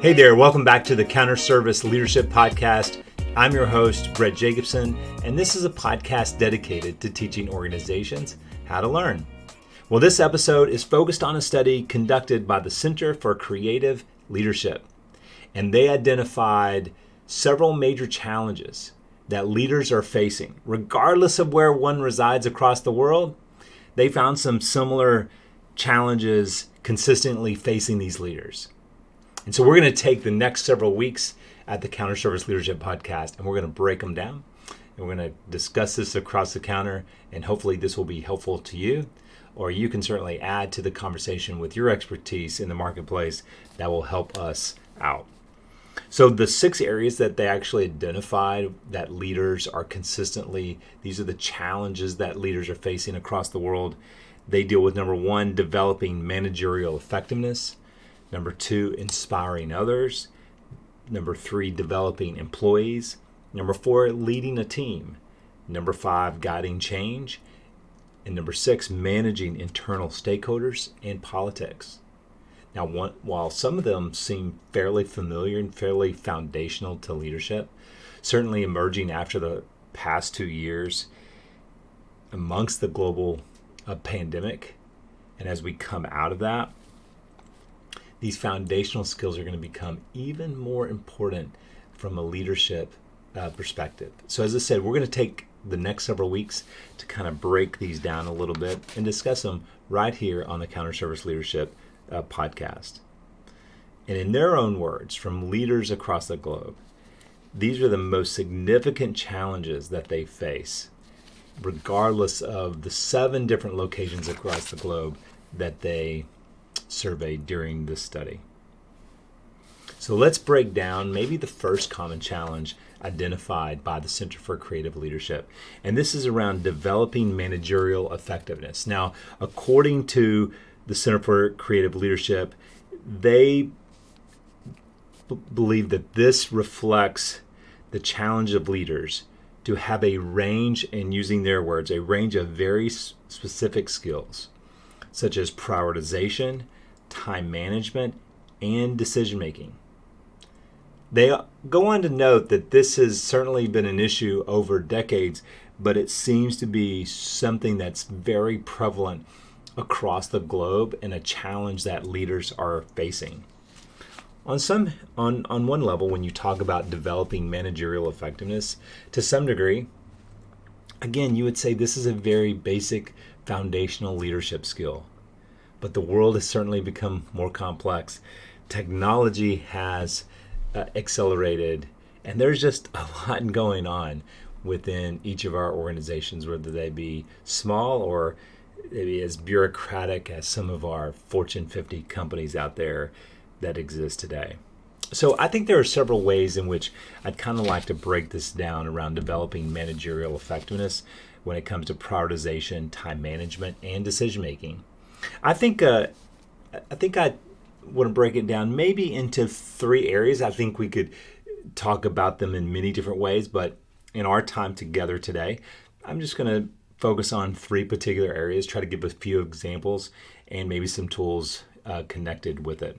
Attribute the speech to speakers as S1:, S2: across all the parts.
S1: Hey there, welcome back to the Counter Service Leadership Podcast. I'm your host, Brett Jacobson, and this is a podcast dedicated to teaching organizations how to learn. Well, this episode is focused on a study conducted by the Center for Creative Leadership, and they identified several major challenges that leaders are facing. Regardless of where one resides across the world, they found some similar challenges consistently facing these leaders. And so we're going to take the next several weeks at the Counter Service Leadership Podcast, and we're going to break them down. And we're going to discuss this across the counter, and hopefully this will be helpful to you, or you can certainly add to the conversation with your expertise in the marketplace that will help us out. So the 6 areas that they actually identified that leaders are consistently, these are the challenges that leaders are facing across the world. They deal with number 1, developing managerial effectiveness. Number 2, inspiring others. Number 3, developing employees. Number 4, leading a team. Number 5, guiding change. And number 6, managing internal stakeholders and politics. Now, while some of them seem fairly familiar and fairly foundational to leadership, certainly emerging after the past 2 years amongst the global pandemic, and as we come out of that, these foundational skills are going to become even more important from a leadership perspective. So as I said, we're going to take the next several weeks to kind of break these down a little bit and discuss them right here on the Counter Service Leadership Podcast. And in their own words, from leaders across the globe, these are the most significant challenges that they face, regardless of the 7 different locations across the globe that they surveyed during this study. So let's break down maybe the first common challenge identified by the Center for Creative Leadership. And this is around developing managerial effectiveness. Now, according to the Center for Creative Leadership, they believe that this reflects the challenge of leaders to have a range, and using their words, a range of very specific skills, such as prioritization, time management, and decision making. They go on to note that this has certainly been an issue over decades, but it seems to be something that's very prevalent across the globe and a challenge that leaders are facing. On one level, when you talk about developing managerial effectiveness, to some degree, again, you would say this is a very basic foundational leadership skill. But the world has certainly become more complex. Technology has accelerated, and there's just a lot going on within each of our organizations, whether they be small or maybe as bureaucratic as some of our Fortune 50 companies out there that exist today. So I think there are several ways in which I'd kind of like to break this down around developing managerial effectiveness when it comes to prioritization, time management, and decision making. I think I want to break it down maybe into 3 areas. I think we could talk about them in many different ways, but in our time together today, I'm just going to focus on 3 particular areas, try to give a few examples and maybe some tools connected with it.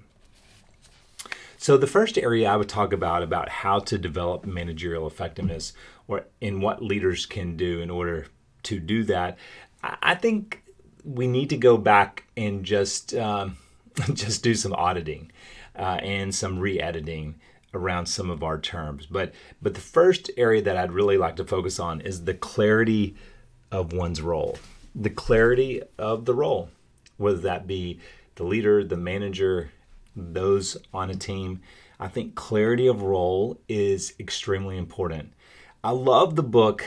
S1: So the first area I would talk about how to develop managerial effectiveness, or in what leaders can do in order to do that. I think we need to go back and just do some auditing and some re-editing around some of our terms. But the first area that I'd really like to focus on is the clarity of one's role. The clarity of the role, whether that be the leader, the manager, those on a team. I think clarity of role is extremely important. I love the book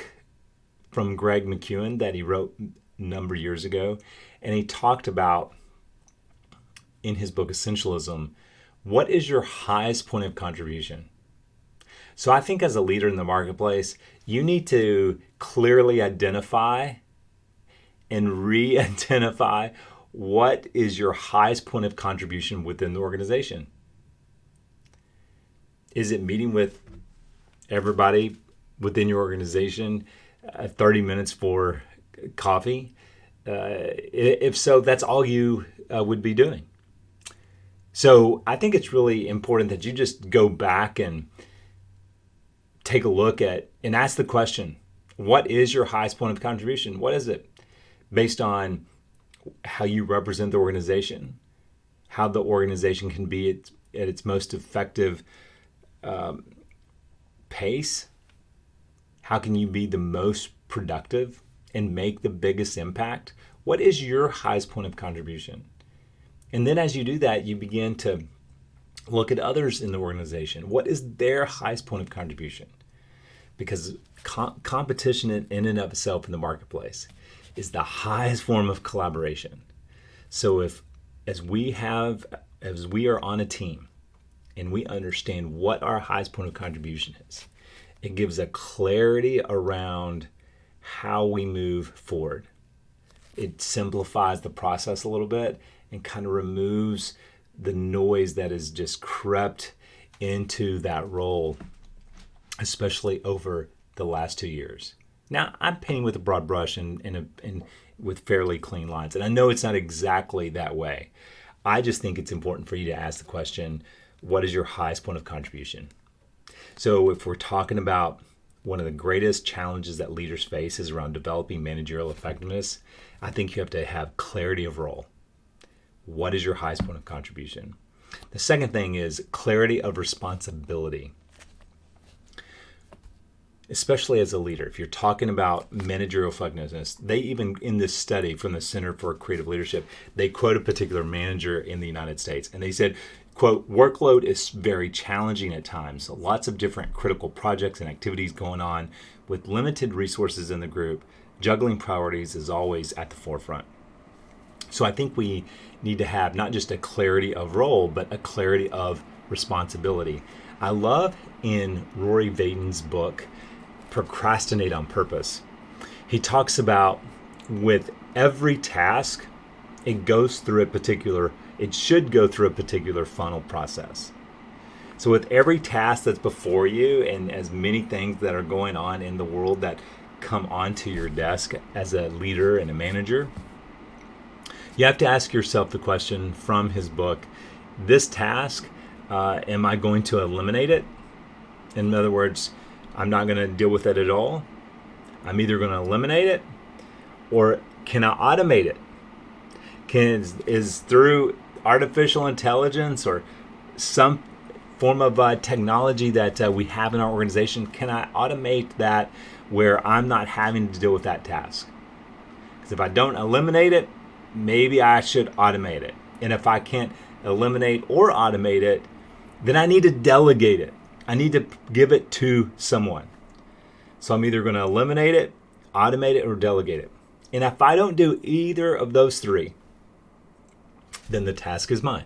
S1: from Greg McKeown that he wrote number of years ago, and he talked about in his book Essentialism, what is your highest point of contribution? So I think as a leader in the marketplace, you need to clearly identify and re-identify what is your highest point of contribution within the organization. Is it meeting with everybody within your organization 30 minutes for coffee? If so, that's all you would be doing. So I think it's really important that you just go back and take a look at and ask the question, what is your highest point of contribution? What is it? Based on how you represent the organization, how the organization can be at its most effective pace. How can you be the most productive and make the biggest impact? What is your highest point of contribution? And then as you do that, you begin to look at others in the organization. What is their highest point of contribution? Because competition in and of itself in the marketplace is the highest form of collaboration. So as we are on a team and we understand what our highest point of contribution is, it gives a clarity around how we move forward. It simplifies the process a little bit and kind of removes the noise that has just crept into that role, especially over the last 2 years. Now, I'm painting with a broad brush and with fairly clean lines, and I know it's not exactly that way. I just think it's important for you to ask the question, what is your highest point of contribution? So if we're talking about one of the greatest challenges that leaders face is around developing managerial effectiveness, I think you have to have clarity of role. What is your highest point of contribution? The second thing is clarity of responsibility. Especially as a leader, if you're talking about managerial effectiveness, they even in this study from the Center for Creative Leadership, they quote a particular manager in the United States, and they said, quote, workload is very challenging at times. Lots of different critical projects and activities going on. With limited resources in the group, juggling priorities is always at the forefront. So I think we need to have not just a clarity of role, but a clarity of responsibility. I love in Rory Vaden's book, Procrastinate on Purpose, he talks about with every task, it should go through a particular funnel process. So with every task that's before you and as many things that are going on in the world that come onto your desk as a leader and a manager, you have to ask yourself the question from his book, this task, am I going to eliminate it? In other words, I'm not going to deal with it at all. I'm either going to eliminate it or can I automate it? Is through artificial intelligence or some form of technology that we have in our organization, can I automate that where I'm not having to deal with that task? Because if I don't eliminate it, maybe I should automate it. And if I can't eliminate or automate it, then I need to delegate it. I need to give it to someone. So I'm either going to eliminate it, automate it, or delegate it. And if I don't do either of those three, then the task is mine.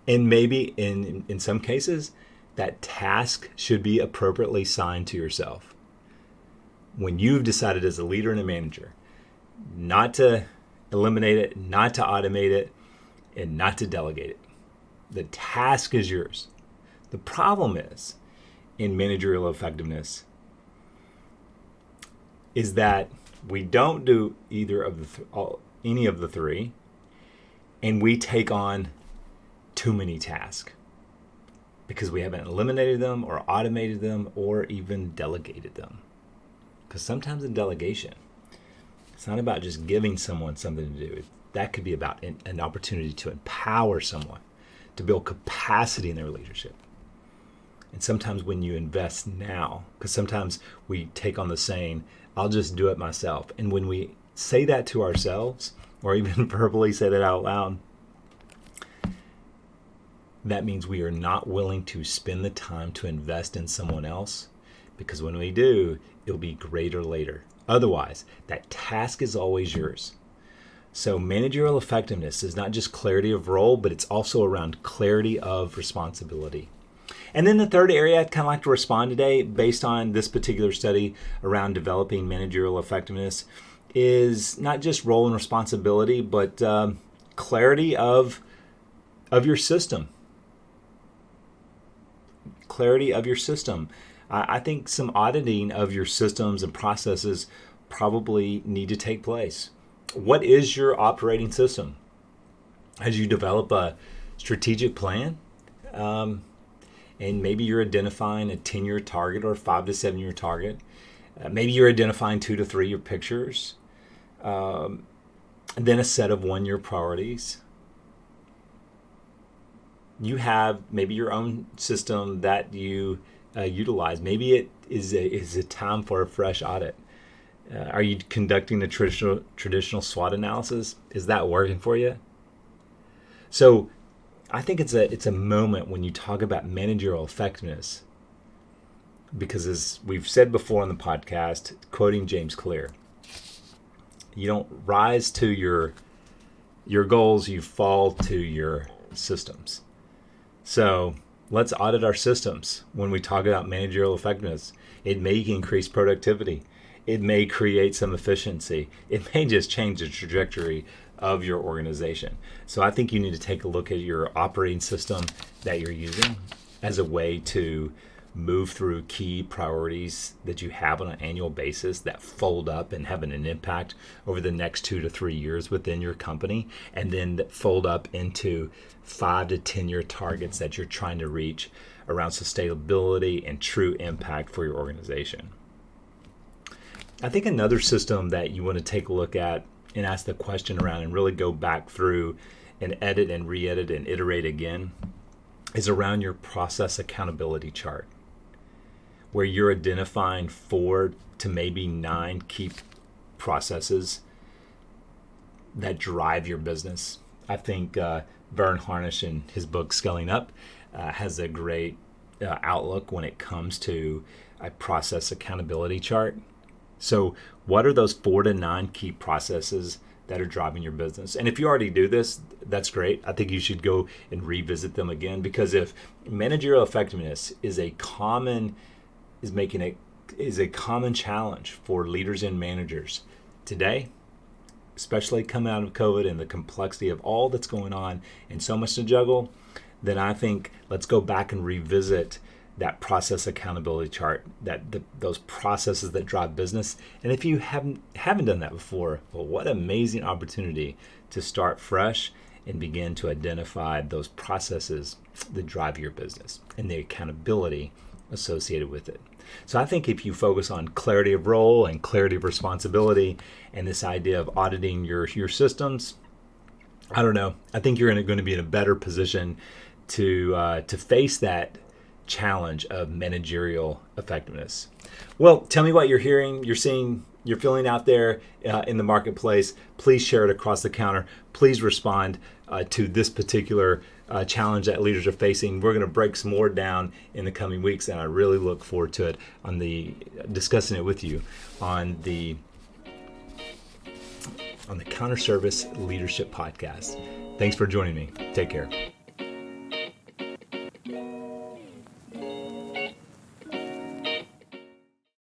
S1: And maybe in some cases, that task should be appropriately assigned to yourself. When you've decided as a leader and a manager not to eliminate it, not to automate it, and not to delegate it, the task is yours. The problem is, in managerial effectiveness, is that we don't do either of any of the three, and we take on too many tasks because we haven't eliminated them or automated them or even delegated them. Because sometimes in delegation, it's not about just giving someone something to do. That could be about an opportunity to empower someone, to build capacity in their leadership. And sometimes when you invest now, because sometimes we take on the saying, I'll just do it myself. And when we say that to ourselves, or even verbally say that out loud, that means we are not willing to spend the time to invest in someone else, because when we do, it'll be greater later. Otherwise, that task is always yours. So managerial effectiveness is not just clarity of role, but it's also around clarity of responsibility. And then the third area I'd kind of like to respond today based on this particular study around developing managerial effectiveness is not just role and responsibility, but clarity of your system. Clarity of your system. I think some auditing of your systems and processes probably need to take place. What is your operating system? As you develop a strategic plan. And maybe you're identifying a 10-year target or a 5 to 7-year target. Maybe you're identifying 2 to 3-year pictures. And then a set of 1-year priorities. You have maybe your own system that you utilize. Maybe it is a time for a fresh audit. Are you conducting the traditional SWOT analysis? Is that working for you? So I think it's a moment when you talk about managerial effectiveness, because as we've said before on the podcast, quoting James Clear, you don't rise to your goals, you fall to your systems. So let's audit our systems when we talk about managerial effectiveness. It may increase productivity. It may create some efficiency. It may just change the trajectory of your organization. So I think you need to take a look at your operating system that you're using as a way to move through key priorities that you have on an annual basis that fold up and have an impact over the next 2 to 3 years within your company, and then that fold up into 5 to 10-year targets that you're trying to reach around sustainability and true impact for your organization. I think another system that you want to take a look at and ask the question around and really go back through and edit and re-edit and iterate again is around your process accountability chart, where you're identifying 4 to maybe 9 key processes that drive your business. I think Vern Harnish in his book Scaling Up has a great outlook when it comes to a process accountability chart. So what are those 4 to 9 key processes that are driving your business? And if you already do this, that's great. I think you should go and revisit them again, because if managerial effectiveness is a common challenge for leaders and managers today, especially coming out of COVID and the complexity of all that's going on and so much to juggle, then I think let's go back and revisit that process accountability chart, those processes that drive business. And if you haven't done that before, well, what an amazing opportunity to start fresh and begin to identify those processes that drive your business and the accountability associated with it. So I think if you focus on clarity of role and clarity of responsibility and this idea of auditing your systems, I don't know, I think you're going to be in a better position to face that challenge of managerial effectiveness. Well, tell me what you're hearing, you're seeing, you're feeling out there in the marketplace. Please share it across the counter. Please respond to this particular challenge that leaders are facing. We're going to break some more down in the coming weeks, and I really look forward to it on discussing it with you on the Counter Service Leadership Podcast. Thanks for joining me. Take care.